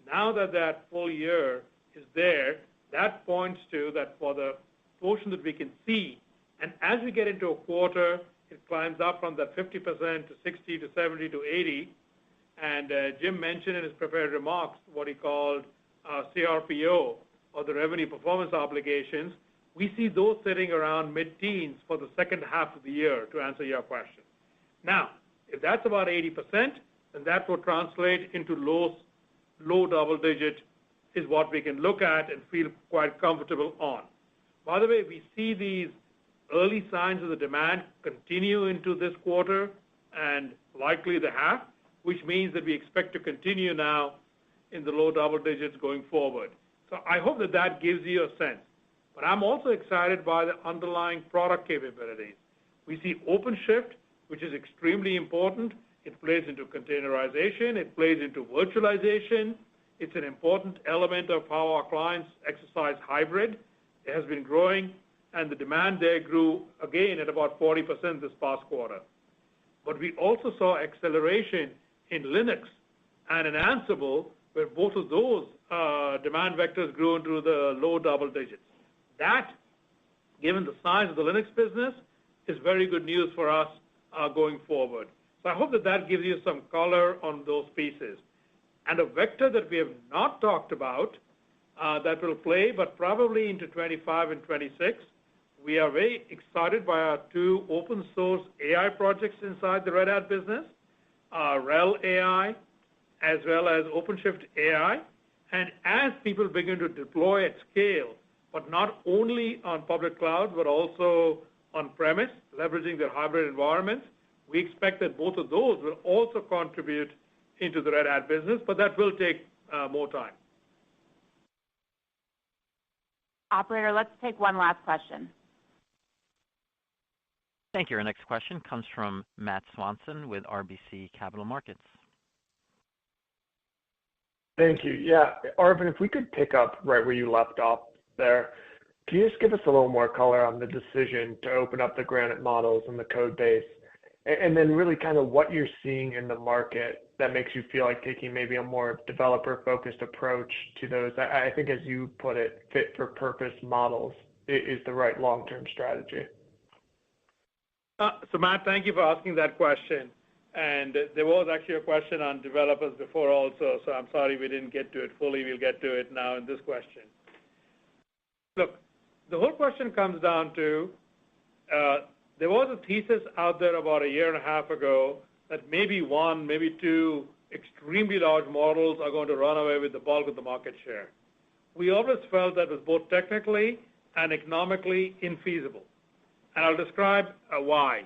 Now that full year is there, that points to that for the portion that we can see, and as we get into a quarter, it climbs up from that 50% to 60 to 70 to 80. And Jim mentioned in his prepared remarks what he called CRPO, or the revenue performance obligations. We see those sitting around mid-teens for the second half of the year, to answer your question. Now, if that's about 80%, then that will translate into low double digit is what we can look at and feel quite comfortable on. By the way, we see these early signs of the demand continue into this quarter and likely the half, which means that we expect to continue now in the low double digits going forward. So I hope that gives you a sense. But I'm also excited by the underlying product capabilities. We see OpenShift, which is extremely important. It plays into containerization. It plays into virtualization. It's an important element of how our clients exercise hybrid. It has been growing, and the demand there grew again at about 40% this past quarter. But we also saw acceleration in Linux and in Ansible, where both of those demand vectors grew into the low double digits. That, given the size of the Linux business, is very good news for us going forward. So I hope that gives you some color on those pieces. And a vector that we have not talked about that will play, but probably into 25 and 26, we are very excited by our two open source AI projects inside the Red Hat business, RHEL AI, as well as OpenShift AI. And as people begin to deploy at scale, but not only on public cloud, but also on premise, leveraging their hybrid environments, we expect that both of those will also contribute into the Red Hat business, but that will take more time. Operator, let's take one last question. Thank you. Our next question comes from Matt Swanson with RBC Capital Markets. Thank you. Yeah, Arvind, if we could pick up right where you left off there, can you just give us a little more color on the decision to open up the Granite models and the code base, and then really kind of what you're seeing in the market that makes you feel like taking maybe a more developer-focused approach to those, I think as you put it, fit-for-purpose models is the right long-term strategy? So Matt, thank you for asking that question. And there was actually a question on developers before also, so I'm sorry we didn't get to it fully. We'll get to it now in this question. Look, the whole question comes down to there was a thesis out there about a year and a half ago that maybe one, maybe two extremely large models are going to run away with the bulk of the market share. We always felt that was both technically and economically infeasible. And I'll describe why.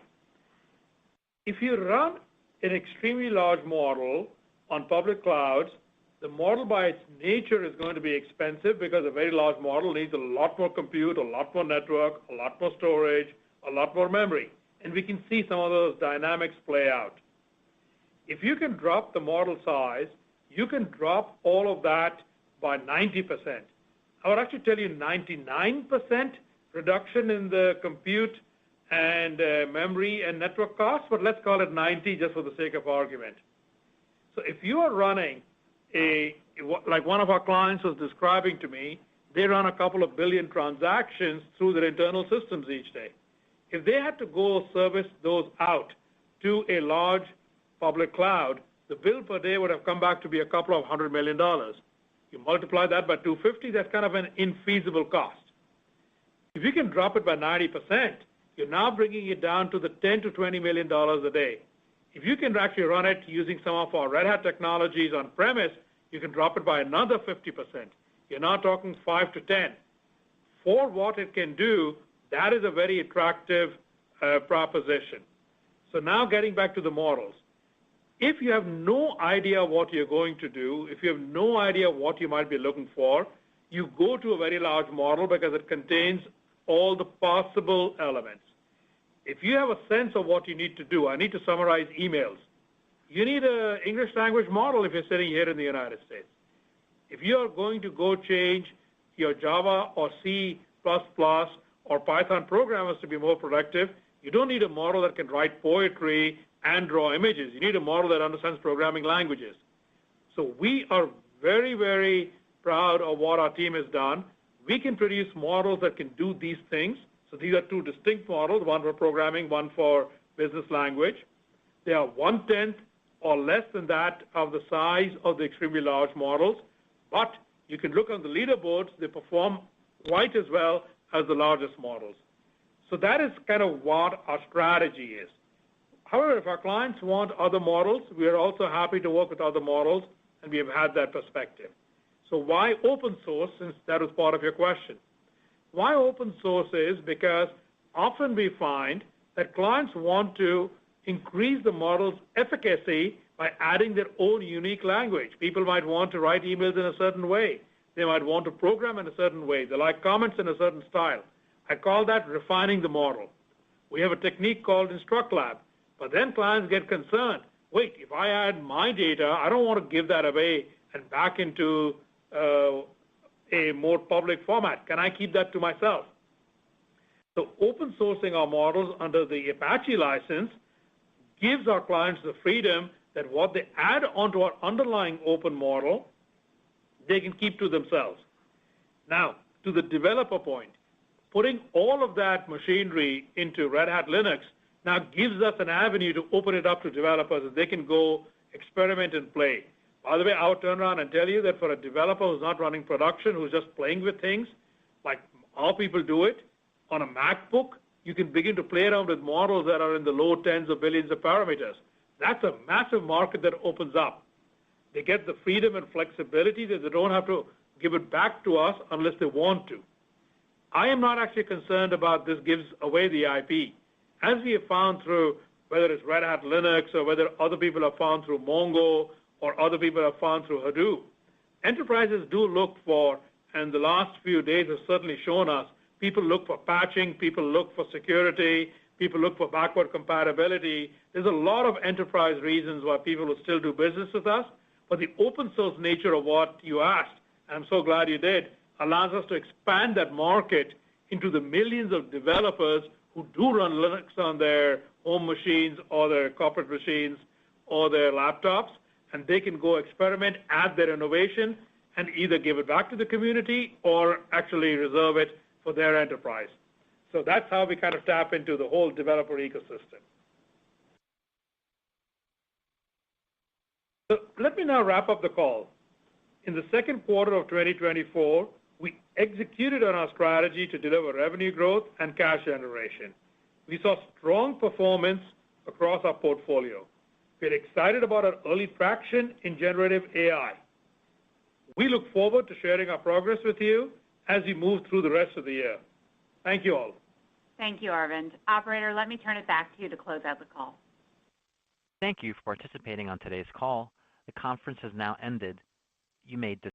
If you run an extremely large model on public clouds, the model by its nature is going to be expensive because a very large model needs a lot more compute, a lot more network, a lot more storage, a lot more memory. And we can see some of those dynamics play out. If you can drop the model size, you can drop all of that by 90%. I would actually tell you 99% reduction in the compute and memory and network costs, but let's call it 90 just for the sake of argument. So if you are running like one of our clients was describing to me, they run a couple of billion transactions through their internal systems each day. If they had to go service those out to a large public cloud, the bill per day would have come back to be a couple of $100 million. You multiply that by 250, that's kind of an infeasible cost. If you can drop it by 90%, you're now bringing it down to the $10 to $20 million a day. If you can actually run it using some of our Red Hat technologies on premise, you can drop it by another 50%. You're now talking 5 to 10. For what it can do, that is a very attractive proposition. So now getting back to the models. If you have no idea what you're going to do, if you have no idea what you might be looking for, you go to a very large model because it contains all the possible elements. If you have a sense of what you need to do, I need to summarize emails. You need an English language model if you're sitting here in the United States. If you're going to go change your Java or C++ or Python programmers to be more productive, you don't need a model that can write poetry and draw images. You need a model that understands programming languages. So we are very, very proud of what our team has done. We can produce models that can do these things. So these are two distinct models, one for programming, one for business language. They are 1/10 or less than that of the size of the extremely large models, but you can look on the leaderboards, they perform quite as well as the largest models. So that is kind of what our strategy is. However, if our clients want other models, we are also happy to work with other models, and we have had that perspective. So why open source, since that was part of your question? Why open source is because often we find that clients want to increase the model's efficacy by adding their own unique language. People might want to write emails in a certain way. They might want to program in a certain way. They like comments in a certain style. I call that refining the model. We have a technique called InstructLab, but then clients get concerned. Wait, if I add my data, I don't want to give that away and back into a more public format. Can I keep that to myself? So open sourcing our models under the Apache license gives our clients the freedom that what they add onto our underlying open model, they can keep to themselves. Now, to the developer point, putting all of that machinery into Red Hat Linux now gives us an avenue to open it up to developers that they can go experiment and play. By the way, I would turn around and tell you that for a developer who's not running production, who's just playing with things, like how people do it, on a MacBook, you can begin to play around with models that are in the low tens of billions of parameters. That's a massive market that opens up. They get the freedom and flexibility that they don't have to give it back to us unless they want to. I am not actually concerned about this gives away the IP. As we have found through, whether it's Red Hat Linux or whether other people have found through Mongo or other people have found through Hadoop, enterprises do look for, and the last few days have certainly shown us, people look for patching, people look for security, people look for backward compatibility. There's a lot of enterprise reasons why people will still do business with us, but the open source nature of what you asked, and I'm so glad you did, allows us to expand that market into the millions of developers who do run Linux on their home machines or their corporate machines or their laptops, and they can go experiment, add their innovation, and either give it back to the community or actually reserve it for their enterprise. So that's how we kind of tap into the whole developer ecosystem. So let me now wrap up the call. In the second quarter of 2024, we executed on our strategy to deliver revenue growth and cash generation. We saw strong performance across our portfolio. We're excited about our early traction in generative AI. We look forward to sharing our progress with you as we move through the rest of the year. Thank you all. Thank you, Arvind. Operator, let me turn it back to you to close out the call. Thank you for participating on today's call. The conference has now ended. You may disconnect.